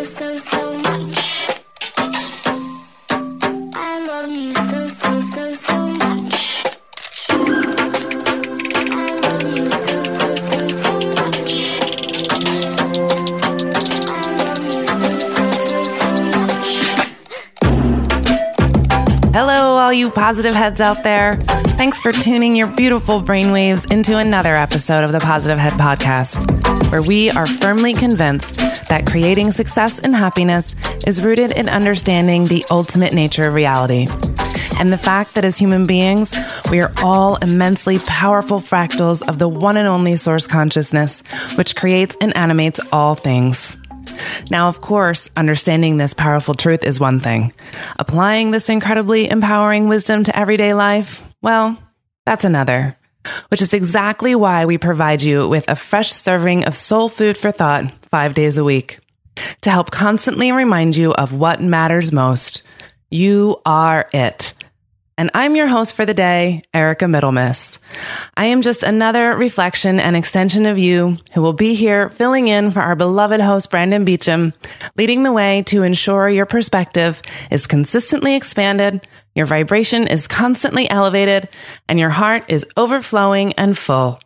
so much. I love you so much. I love you so much. I love you so much. Hello, all you positive heads out there. Thanks for tuning your beautiful brainwaves into another episode of the Positive Head Podcast, where we are firmly convinced that creating success and happiness is rooted in understanding the ultimate nature of reality, and the fact that as human beings, we are all immensely powerful fractals of the one and only source consciousness, which creates and animates all things. Now, of course, understanding this powerful truth is one thing. Applying this incredibly empowering wisdom to everyday life, well, that's another. Which is exactly why we provide you with a fresh serving of soul food for thought 5 days a week, to help constantly remind you of what matters most. You are it. And I'm your host for the day, Erica Middlemiss. I am just another reflection and extension of you who will be here filling in for our beloved host, Brandon Beecham, leading the way to ensure your perspective is consistently expanded, your vibration is constantly elevated, and your heart is overflowing and full.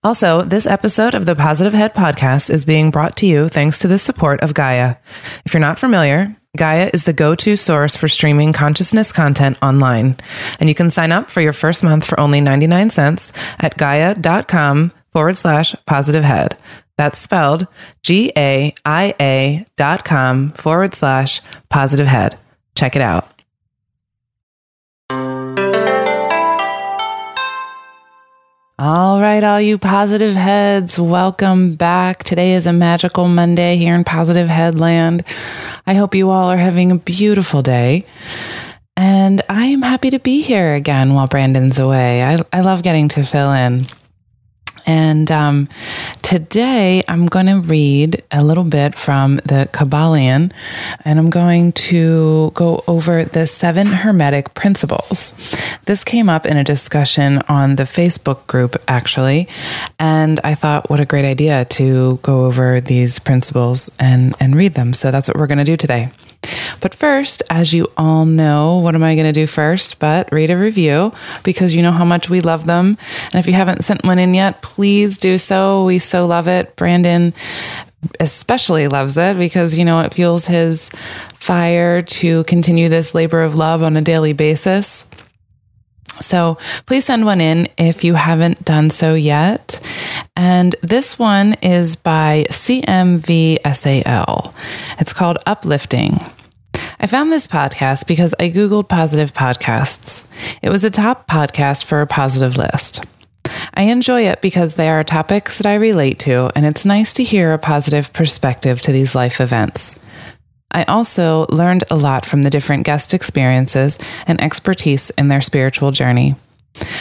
Also, this episode of the Positive Head Podcast is being brought to you thanks to the support of Gaia. If you're not familiar, Gaia is the go-to source for streaming consciousness content online. And you can sign up for your first month for only 99 cents at gaia.com/positivehead. That's spelled GAIA.com/positivehead. Check it out. All right, all you positive heads, welcome back. Today is a magical Monday here in Positive Headland. I hope you all are having a beautiful day. And I am happy to be here again while Brandon's away. I love getting to fill in. And today I'm going to read a little bit from the Kybalion, and I'm going to go over the Seven Hermetic Principles. This came up in a discussion on the Facebook group, actually, and I thought, what a great idea to go over these principles and read them. So that's what we're going to do today. But first, as you all know, what am I going to do first but read a review, because you know how much we love them. And if you haven't sent one in yet, please do so. We so love it. Brandon especially loves it because, you know, it fuels his fire to continue this labor of love on a daily basis. So please send one in if you haven't done so yet. And this one is by CMVSAL. It's called Uplifting. I found this podcast because I Googled positive podcasts. It was a top podcast for a positive list. I enjoy it because they are topics that I relate to, and it's nice to hear a positive perspective to these life events. I also learned a lot from the different guest experiences and expertise in their spiritual journey.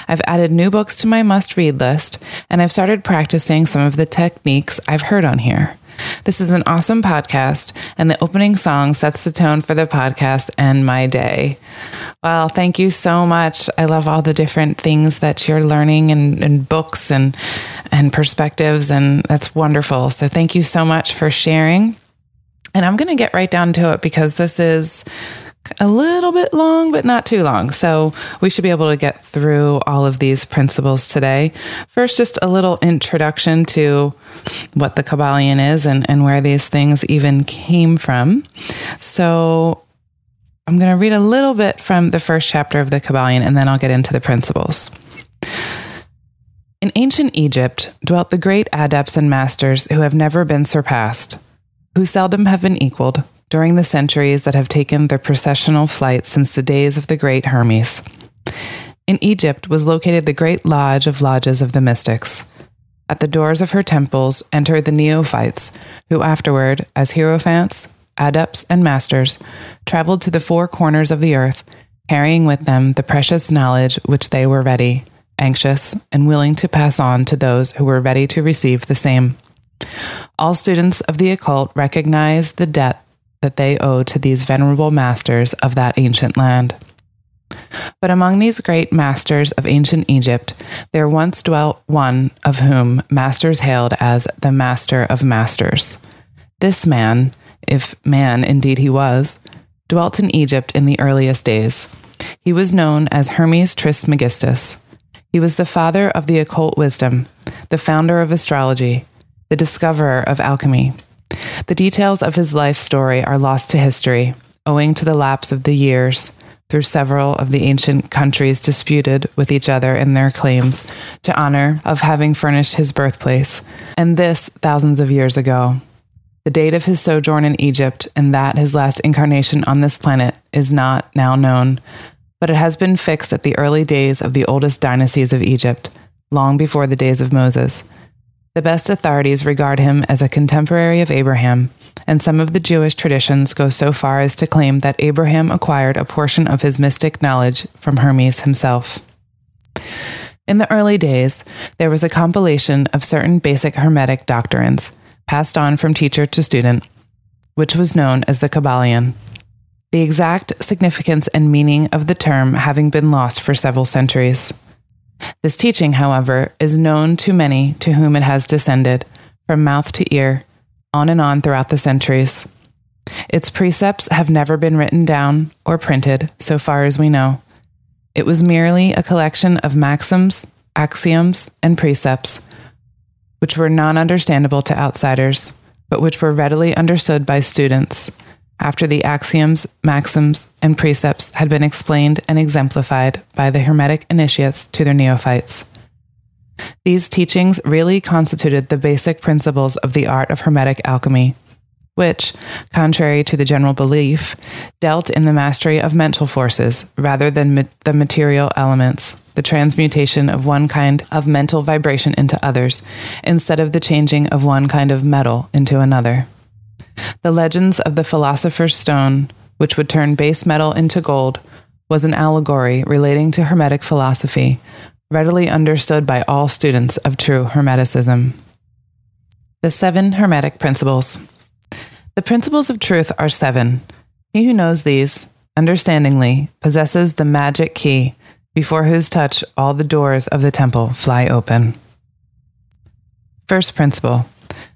I've added new books to my must-read list, and I've started practicing some of the techniques I've heard on here. This is an awesome podcast, and the opening song sets the tone for the podcast and my day. Well, thank you so much. I love all the different things that you're learning and books and perspectives, and that's wonderful. So thank you so much for sharing. And I'm going to get right down to it because this is a little bit long, but not too long. So we should be able to get through all of these principles today. First, just a little introduction to what the Kybalion is and where these things even came from. So I'm going to read a little bit from the first chapter of the Kybalion, and then I'll get into the principles. In ancient Egypt dwelt the great adepts and masters who have never been surpassed, who seldom have been equaled during the centuries that have taken their processional flight since the days of the great Hermes. In Egypt was located the great lodge of lodges of the mystics. At the doors of her temples entered the neophytes, who afterward, as hierophants, adepts, and masters, traveled to the four corners of the earth, carrying with them the precious knowledge which they were ready, anxious, and willing to pass on to those who were ready to receive the same. All students of the occult recognize the debt that they owe to these venerable masters of that ancient land. But among these great masters of ancient Egypt, there once dwelt one of whom masters hailed as the Master of Masters. This man, if man indeed he was, dwelt in Egypt in the earliest days. He was known as Hermes Trismegistus. He was the father of the occult wisdom, the founder of astrology, the discoverer of alchemy. The details of his life story are lost to history, owing to the lapse of the years through several of the ancient countries disputed with each other in their claims to honor of having furnished his birthplace, and this thousands of years ago. The date of his sojourn in Egypt and that his last incarnation on this planet is not now known, but it has been fixed at the early days of the oldest dynasties of Egypt, long before the days of Moses. The best authorities regard him as a contemporary of Abraham, and some of the Jewish traditions go so far as to claim that Abraham acquired a portion of his mystic knowledge from Hermes himself. In the early days, there was a compilation of certain basic Hermetic doctrines, passed on from teacher to student, which was known as the Kybalion. The exact significance and meaning of the term having been lost for several centuries. This teaching, however, is known to many to whom it has descended, from mouth to ear, on and on throughout the centuries. Its precepts have never been written down or printed, so far as we know. It was merely a collection of maxims, axioms, and precepts, which were non-understandable to outsiders, but which were readily understood by students, after the axioms, maxims, and precepts had been explained and exemplified by the Hermetic initiates to their neophytes. These teachings really constituted the basic principles of the art of Hermetic alchemy, which, contrary to the general belief, dealt in the mastery of mental forces rather than the material elements, the transmutation of one kind of mental vibration into others, instead of the changing of one kind of metal into another. The legends of the philosopher's stone, which would turn base metal into gold, was an allegory relating to Hermetic philosophy, readily understood by all students of true Hermeticism. The Seven Hermetic Principles. The principles of truth are seven. He who knows these, understandingly, possesses the magic key, before whose touch all the doors of the temple fly open. First principle,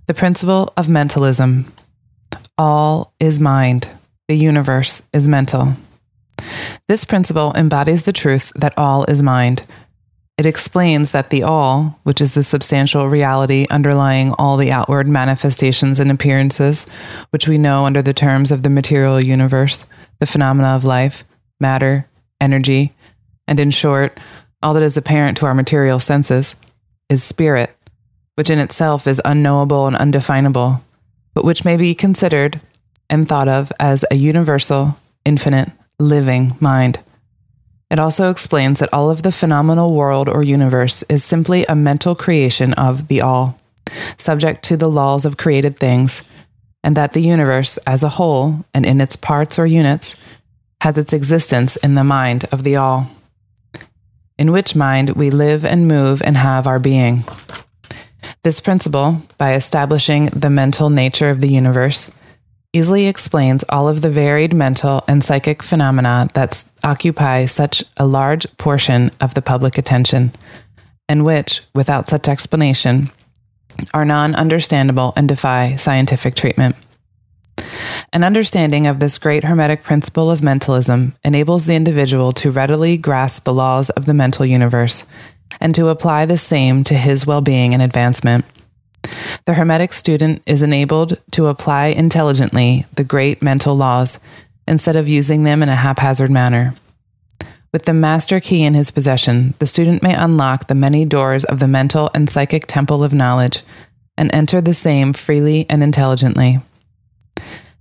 the principle of mentalism. All is mind. The universe is mental. This principle embodies the truth that all is mind. It explains that the all, which is the substantial reality underlying all the outward manifestations and appearances, which we know under the terms of the material universe, the phenomena of life, matter, energy, and in short, all that is apparent to our material senses, is spirit, which in itself is unknowable and undefinable, but which may be considered and thought of as a universal, infinite, living mind. It also explains that all of the phenomenal world or universe is simply a mental creation of the all, subject to the laws of created things, and that the universe as a whole and in its parts or units has its existence in the mind of the all, in which mind we live and move and have our being. This principle, by establishing the mental nature of the universe, easily explains all of the varied mental and psychic phenomena that occupy such a large portion of the public attention, and which, without such explanation, are non-understandable and defy scientific treatment. An understanding of this great Hermetic principle of mentalism enables the individual to readily grasp the laws of the mental universe, and to apply the same to his well-being and advancement. The Hermetic student is enabled to apply intelligently the great mental laws, instead of using them in a haphazard manner. With the master key in his possession, the student may unlock the many doors of the mental and psychic temple of knowledge, and enter the same freely and intelligently.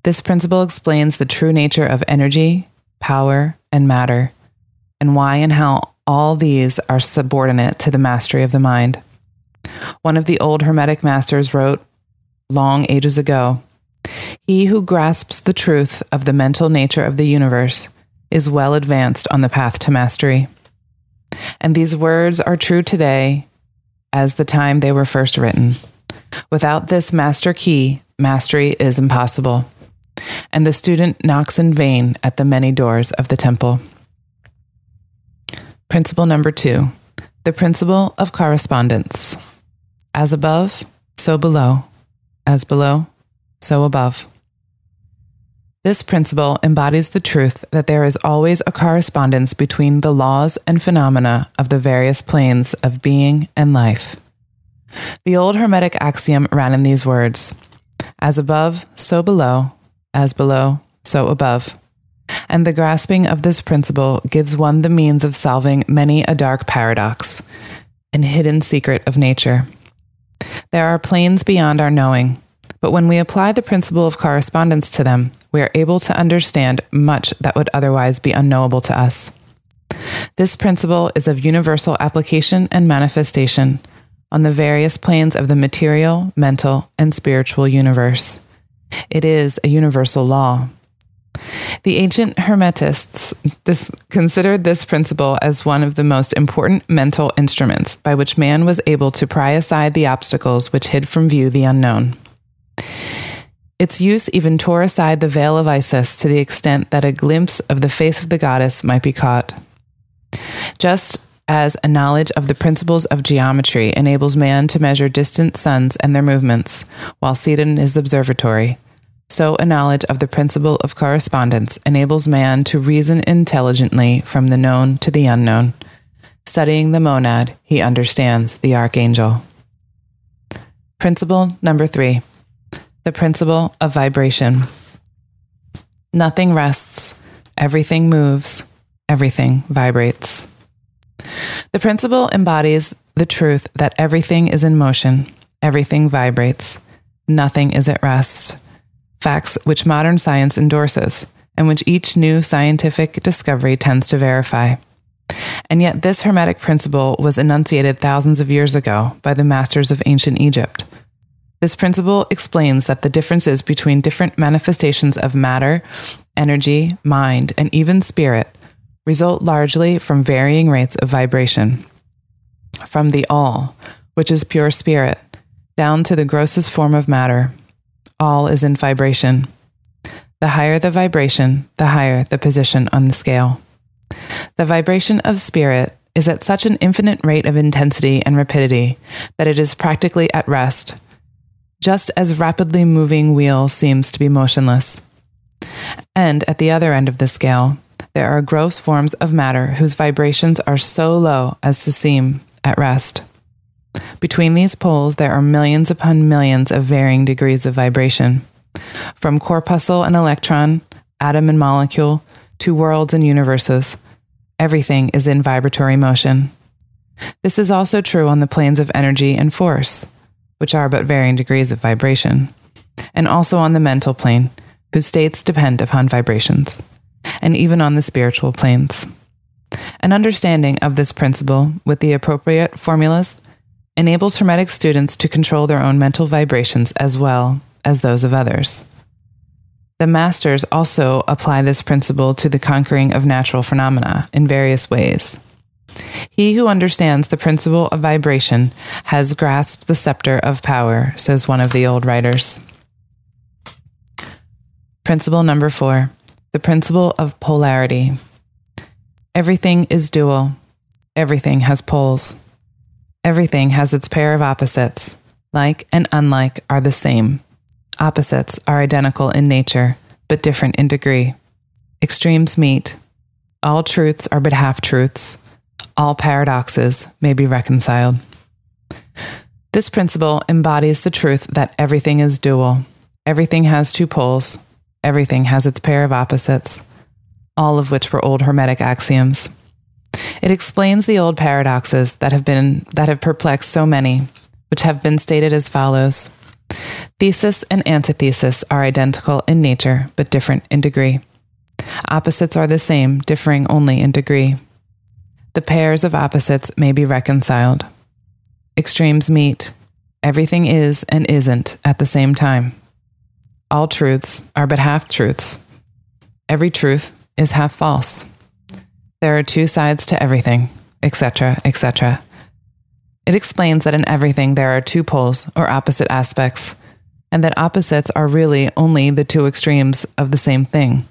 This principle explains the true nature of energy, power, and matter, and why and how all these are subordinate to the mastery of the mind. One of the old Hermetic masters wrote, long ages ago, "He who grasps the truth of the mental nature of the universe is well advanced on the path to mastery." And these words are true today as the time they were first written. Without this master key, mastery is impossible, and the student knocks in vain at the many doors of the temple. Principle number 2, the principle of correspondence. As above, so below. As below, so above. This principle embodies the truth that there is always a correspondence between the laws and phenomena of the various planes of being and life. The old Hermetic axiom ran in these words: as above, so below; as below, so above. And the grasping of this principle gives one the means of solving many a dark paradox, an hidden secret of nature. There are planes beyond our knowing, but when we apply the principle of correspondence to them, we are able to understand much that would otherwise be unknowable to us. This principle is of universal application and manifestation on the various planes of the material, mental, and spiritual universe. It is a universal law. The ancient Hermetists considered this principle as one of the most important mental instruments by which man was able to pry aside the obstacles which hid from view the unknown. Its use even tore aside the veil of Isis to the extent that a glimpse of the face of the goddess might be caught. Just as a knowledge of the principles of geometry enables man to measure distant suns and their movements while seated in his observatory, so a knowledge of the principle of correspondence enables man to reason intelligently from the known to the unknown. Studying the monad, he understands the archangel. Principle number 3. The principle of vibration. Nothing rests, everything moves, everything vibrates. The principle embodies the truth that everything is in motion, everything vibrates, nothing is at rest. Facts which modern science endorses, and which each new scientific discovery tends to verify. And yet this Hermetic principle was enunciated thousands of years ago by the masters of ancient Egypt. This principle explains that the differences between different manifestations of matter, energy, mind, and even spirit result largely from varying rates of vibration. From the all, which is pure spirit, down to the grossest form of matter, all is in vibration. The higher the vibration, the higher the position on the scale. The vibration of spirit is at such an infinite rate of intensity and rapidity that it is practically at rest, just as rapidly moving wheel seems to be motionless. And at the other end of the scale, there are gross forms of matter whose vibrations are so low as to seem at rest. Between these poles, there are millions upon millions of varying degrees of vibration. From corpuscle and electron, atom and molecule, to worlds and universes, everything is in vibratory motion. This is also true on the planes of energy and force, which are but varying degrees of vibration, and also on the mental plane, whose states depend upon vibrations, and even on the spiritual planes. An understanding of this principle with the appropriate formulas enables Hermetic students to control their own mental vibrations as well as those of others. The masters also apply this principle to the conquering of natural phenomena in various ways. He who understands the principle of vibration has grasped the scepter of power, says one of the old writers. Principle number 4, the principle of polarity. Everything is dual. Everything has poles. Everything has its pair of opposites. Like and unlike are the same. Opposites are identical in nature, but different in degree. Extremes meet. All truths are but half-truths. All paradoxes may be reconciled. This principle embodies the truth that everything is dual. Everything has two poles. Everything has its pair of opposites, all of which were old Hermetic axioms. It explains the old paradoxes that have perplexed so many, which have been stated as follows. Thesis and antithesis are identical in nature, but different in degree. Opposites are the same, differing only in degree. The pairs of opposites may be reconciled. Extremes meet. Everything is and isn't at the same time. All truths are but half-truths. Every truth is half false. There are two sides to everything, etc., etc. It explains that in everything there are two poles or opposite aspects, and that opposites are really only the two extremes of the same thing,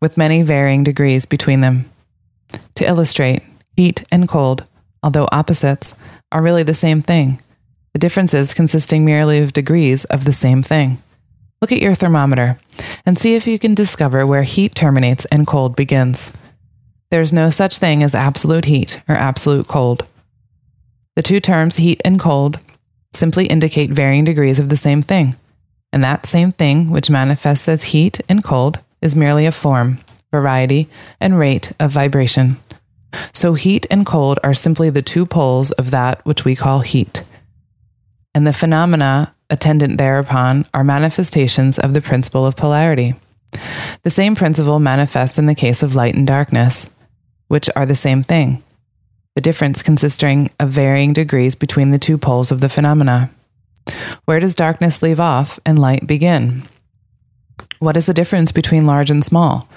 with many varying degrees between them. To illustrate, heat and cold, although opposites, are really the same thing, the differences consisting merely of degrees of the same thing. Look at your thermometer and see if you can discover where heat terminates and cold begins. There's no such thing as absolute heat or absolute cold. The two terms heat and cold simply indicate varying degrees of the same thing, and that same thing which manifests as heat and cold is merely a form, variety, and rate of vibration. So heat and cold are simply the two poles of that which we call heat, and the phenomena attendant thereupon are manifestations of the principle of polarity. The same principle manifests in the case of light and darkness, which are the same thing, the difference consisting of varying degrees between the two poles of the phenomena. Where does darkness leave off and light begin? What is the difference between large and small,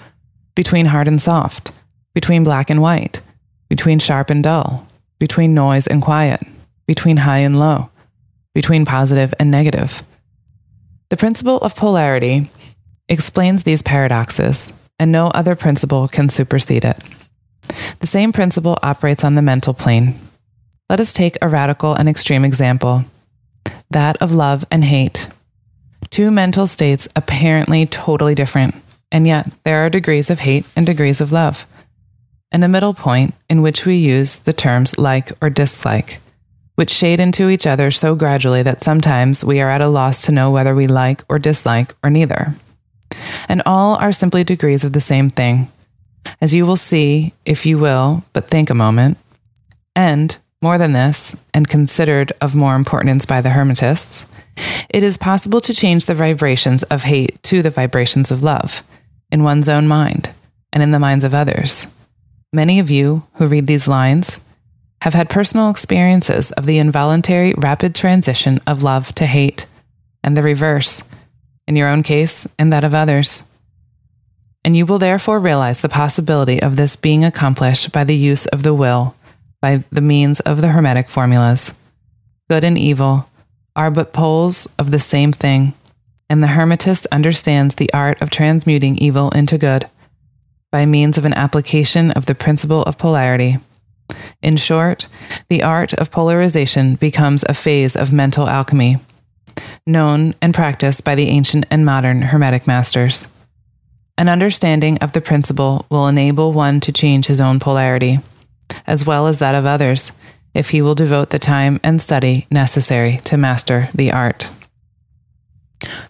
between hard and soft, between black and white, between sharp and dull, between noise and quiet, between high and low, between positive and negative? The principle of polarity explains these paradoxes, and no other principle can supersede it. The same principle operates on the mental plane. Let us take a radical and extreme example, that of love and hate. Two mental states apparently totally different, and yet there are degrees of hate and degrees of love, and a middle point in which we use the terms like or dislike, which shade into each other so gradually that sometimes we are at a loss to know whether we like or dislike or neither. And all are simply degrees of the same thing, as you will see if you will but think a moment. And, more than this, and considered of more importance by the Hermetists, it is possible to change the vibrations of hate to the vibrations of love, in one's own mind, and in the minds of others. Many of you who read these lines have had personal experiences of the involuntary rapid transition of love to hate, and the reverse, in your own case and that of others. And you will therefore realize the possibility of this being accomplished by the use of the will, by the means of the Hermetic formulas. Good and evil are but poles of the same thing, and the Hermetist understands the art of transmuting evil into good, by means of an application of the principle of polarity. In short, the art of polarization becomes a phase of mental alchemy, known and practiced by the ancient and modern Hermetic masters. An understanding of the principle will enable one to change his own polarity, as well as that of others, if he will devote the time and study necessary to master the art.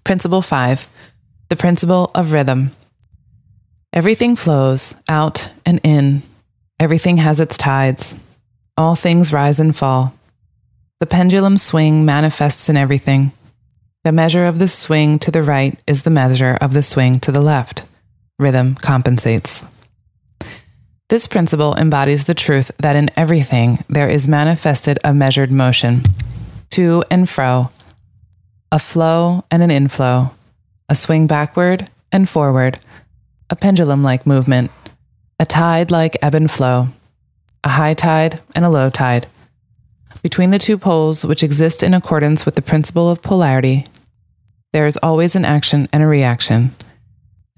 Principle 5. The principle of rhythm. Everything flows out and in. Everything has its tides. All things rise and fall. The pendulum swing manifests in everything. The measure of the swing to the right is the measure of the swing to the left. Rhythm compensates. This principle embodies the truth that in everything there is manifested a measured motion, to and fro, a flow and an inflow, a swing backward and forward, a pendulum-like movement, a tide-like ebb and flow, a high tide and a low tide. Between the two poles which exist in accordance with the principle of polarity, there is always an action and a reaction,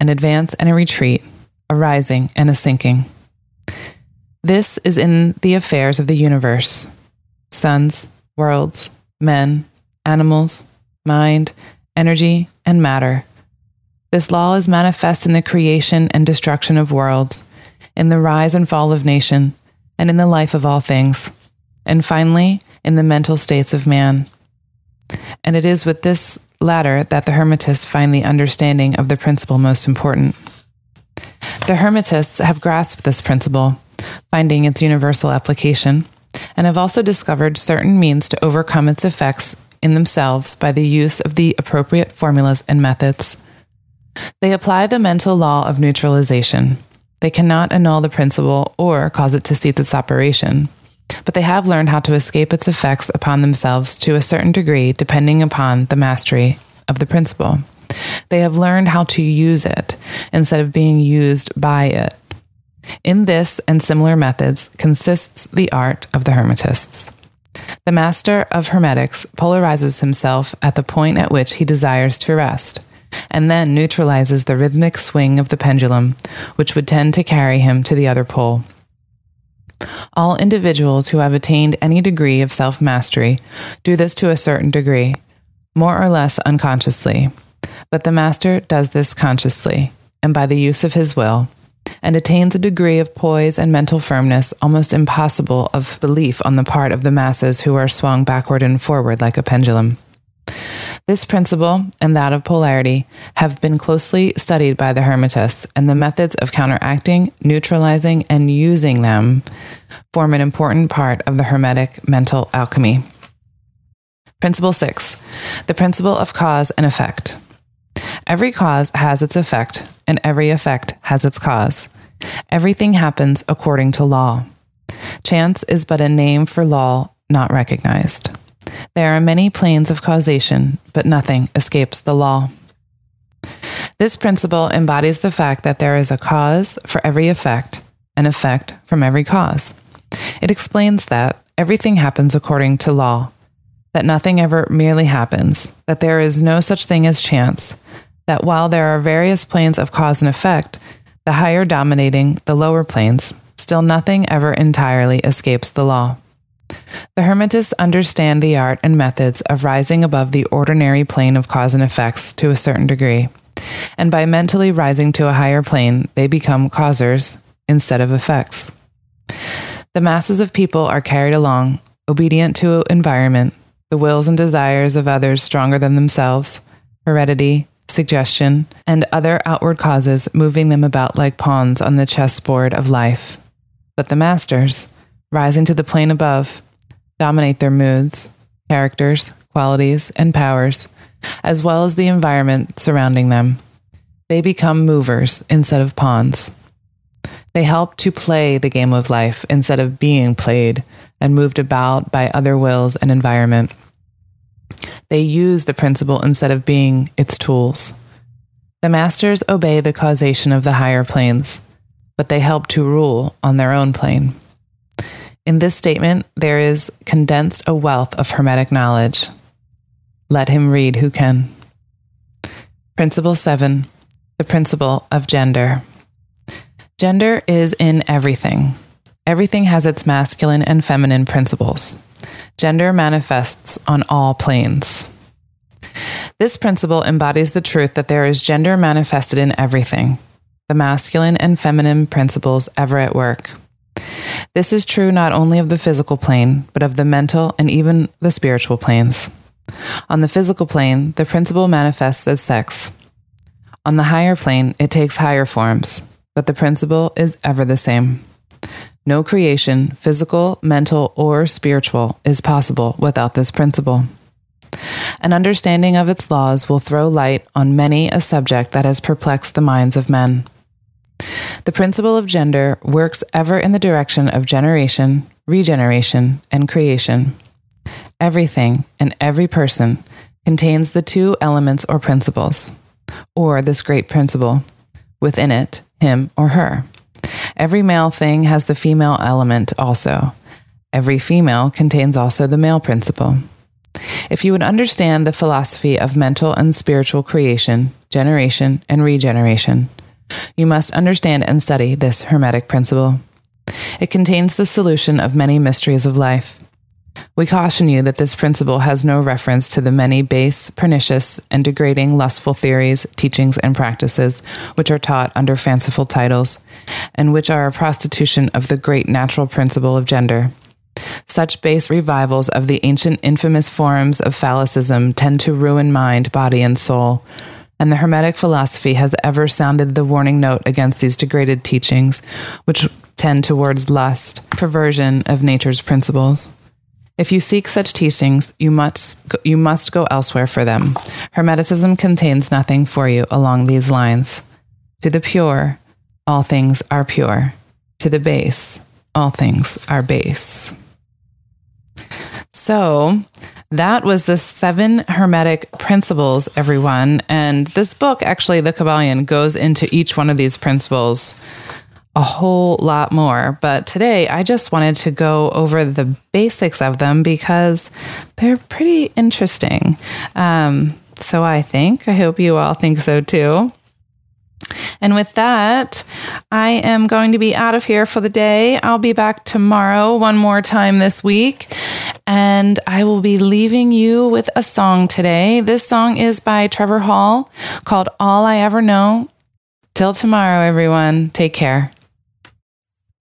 an advance and a retreat, a rising and a sinking. This is in the affairs of the universe, suns, worlds, men, animals, mind, energy, and matter. This law is manifest in the creation and destruction of worlds, in the rise and fall of nation, and in the life of all things, and finally, in the mental states of man. And it is with this latter that the Hermetists find the understanding of the principle most important. The Hermetists have grasped this principle, finding its universal application, and have also discovered certain means to overcome its effects in themselves by the use of the appropriate formulas and methods. They apply the mental law of neutralization. They cannot annul the principle or cause it to cease its operation, but they have learned how to escape its effects upon themselves to a certain degree depending upon the mastery of the principle. They have learned how to use it instead of being used by it. In this and similar methods consists the art of the Hermetists. The master of Hermetics polarizes himself at the point at which he desires to rest, and then neutralizes the rhythmic swing of the pendulum, which would tend to carry him to the other pole. All individuals who have attained any degree of self-mastery do this to a certain degree, more or less unconsciously, But the master does this consciously and by the use of his will, and attains a degree of poise and mental firmness almost impossible of belief on the part of the masses who are swung backward and forward like a pendulum. This principle and that of polarity have been closely studied by the Hermetists, and the methods of counteracting, neutralizing, and using them form an important part of the Hermetic mental alchemy. Principle 6. The principle of cause and effect. Every cause has its effect, and every effect has its cause. Everything happens according to law. Chance is but a name for law not recognized. There are many planes of causation, but nothing escapes the law. This principle embodies the fact that there is a cause for every effect, an effect from every cause. It explains that everything happens according to law, that nothing ever merely happens, that there is no such thing as chance, that while there are various planes of cause and effect, the higher dominating the lower planes, still nothing ever entirely escapes the law. The Hermetists understand the art and methods of rising above the ordinary plane of cause and effects to a certain degree, and by mentally rising to a higher plane, they become causers instead of effects. The masses of people are carried along, obedient to environment, the wills and desires of others stronger than themselves, heredity, suggestion, and other outward causes moving them about like pawns on the chessboard of life. But the masters, rising to the plane above, dominate their moods, characters, qualities, and powers, as well as the environment surrounding them. They become movers instead of pawns. They help to play the game of life instead of being played and moved about by other wills and environment. They use the principle instead of being its tools. The masters obey the causation of the higher planes, but they help to rule on their own plane. In this statement, there is condensed a wealth of Hermetic knowledge. Let him read who can. Principle 7, the principle of gender. Gender is in everything. Everything has its masculine and feminine principles. Gender manifests on all planes. This principle embodies the truth that there is gender manifested in everything, the masculine and feminine principles ever at work. This is true not only of the physical plane, but of the mental and even the spiritual planes. On the physical plane, the principle manifests as sex. On the higher plane, it takes higher forms, but the principle is ever the same. No creation, physical, mental, or spiritual, is possible without this principle. An understanding of its laws will throw light on many a subject that has perplexed the minds of men. The principle of gender works ever in the direction of generation, regeneration, and creation. Everything and every person contains the two elements or principles, or this great principle, within it, him or her. Every male thing has the female element also. Every female contains also the male principle. If you would understand the philosophy of mental and spiritual creation, generation, and regeneration, you must understand and study this Hermetic principle. It contains the solution of many mysteries of life. We caution you that this principle has no reference to the many base, pernicious, and degrading lustful theories, teachings, and practices which are taught under fanciful titles, and which are a prostitution of the great natural principle of gender. Such base revivals of the ancient infamous forms of phallicism tend to ruin mind, body, and soul, and the Hermetic philosophy has ever sounded the warning note against these degraded teachings, which tend towards lust, perversion of nature's principles. If you seek such teachings, you must go elsewhere for them. Hermeticism contains nothing for you along these lines. To the pure, all things are pure. To the base, all things are base. So that was the 7 Hermetic Principles, everyone. And this book, actually, the Kybalion, goes into each one of these principles a whole lot more. But today, I just wanted to go over the basics of them because they're pretty interesting. So I hope you all think so too. And with that, I am going to be out of here for the day. I'll be back tomorrow one more time this week. And I will be leaving you with a song today. This song is by Trevor Hall called All I Ever Know. Till tomorrow, everyone. Take care.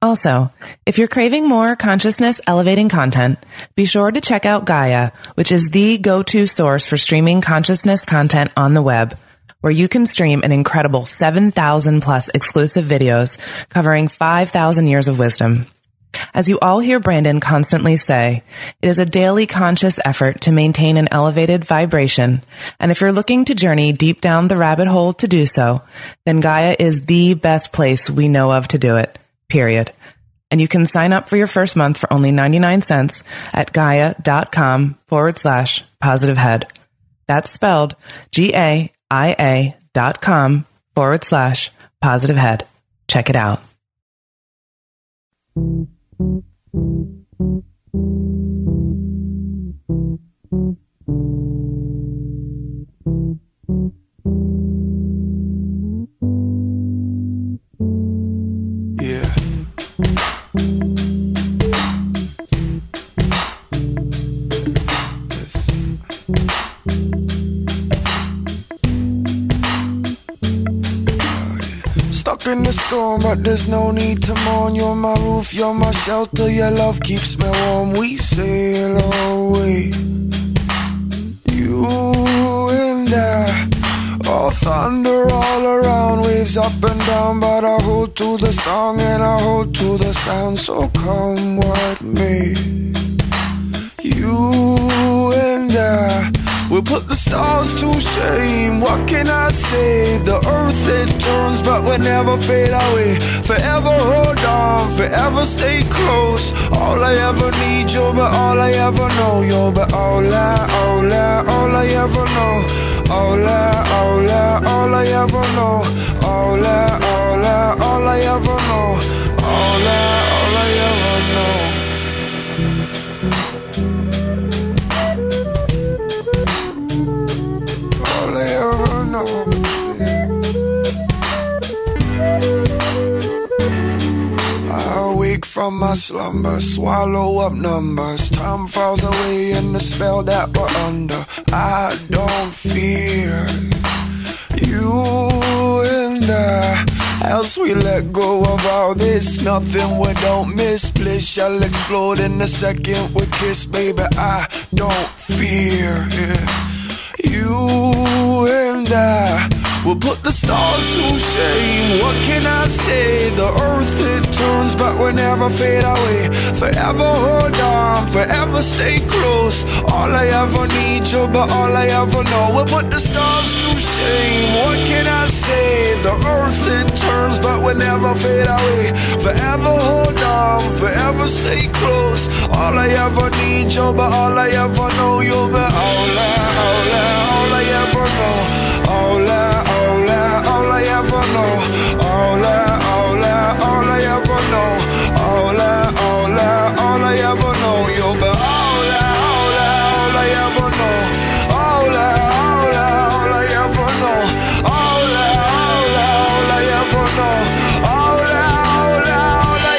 Also, if you're craving more consciousness elevating content, be sure to check out Gaia, which is the go-to source for streaming consciousness content on the web, where you can stream an incredible 7,000 plus exclusive videos covering 5,000 years of wisdom. As you all hear Brandon constantly say, it is a daily conscious effort to maintain an elevated vibration, and if you're looking to journey deep down the rabbit hole to do so, then Gaia is the best place we know of to do it, period. And you can sign up for your first month for only 99 cents at gaia.com/positivehead. That's spelled GAIA.com/positivehead. Check it out. Yeah. Stuck in the storm, but there's no need to mourn. You're my roof, you're my shelter. Your love keeps me warm. We sail away, you and I. All thunder all around, waves up and down, but I hold to the song and I hold to the sound. So come what may, you and I will put the stars to shame. What can I say? The earth it turns, but will never fade away. Forever hold on, forever stay close. All I ever need, you'll be all I ever know. You'll be all I ever know. All I ever know. All I ever know. All I ever know. All I ever know. I awake from my slumber, swallow up numbers. Time falls away in the spell that we're under. I don't fear you and I. As we let go of all this, nothing we don't miss. Bliss shall explode in a second we kiss. Baby, I don't fear you and I will put the stars to shame. What can I say? The earth it turns, but will never fade away. Forever hold on, forever stay close. All I ever need, you, but all I ever know. We'll put the stars to shame. What can I say? The earth it turns, but will never fade away. Forever hold on, forever stay close. All I ever need, you, but all I ever know. You'll be all I ever know. All I ever know. All I ever know. All I ever know. You'll be all I ever know. All I ever know. All I ever know. All I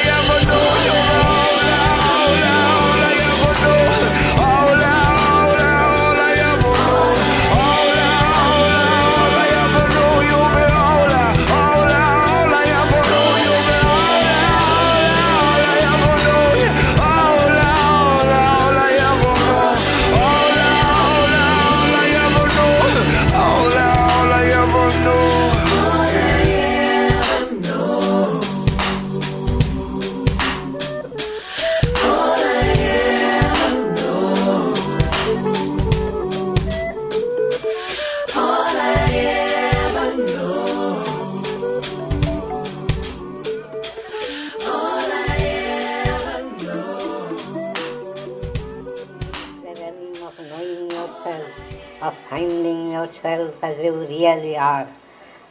ever know. You'll be all I ever know. All I ever know. All I ever know. You'll be all I ever know. You'll be all I ever know. All I ever know. All I ever know. All I ever know. Of finding yourself as you really are.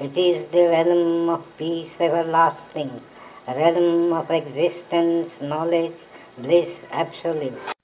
It is the realm of peace everlasting, a realm of existence, knowledge, bliss absolute.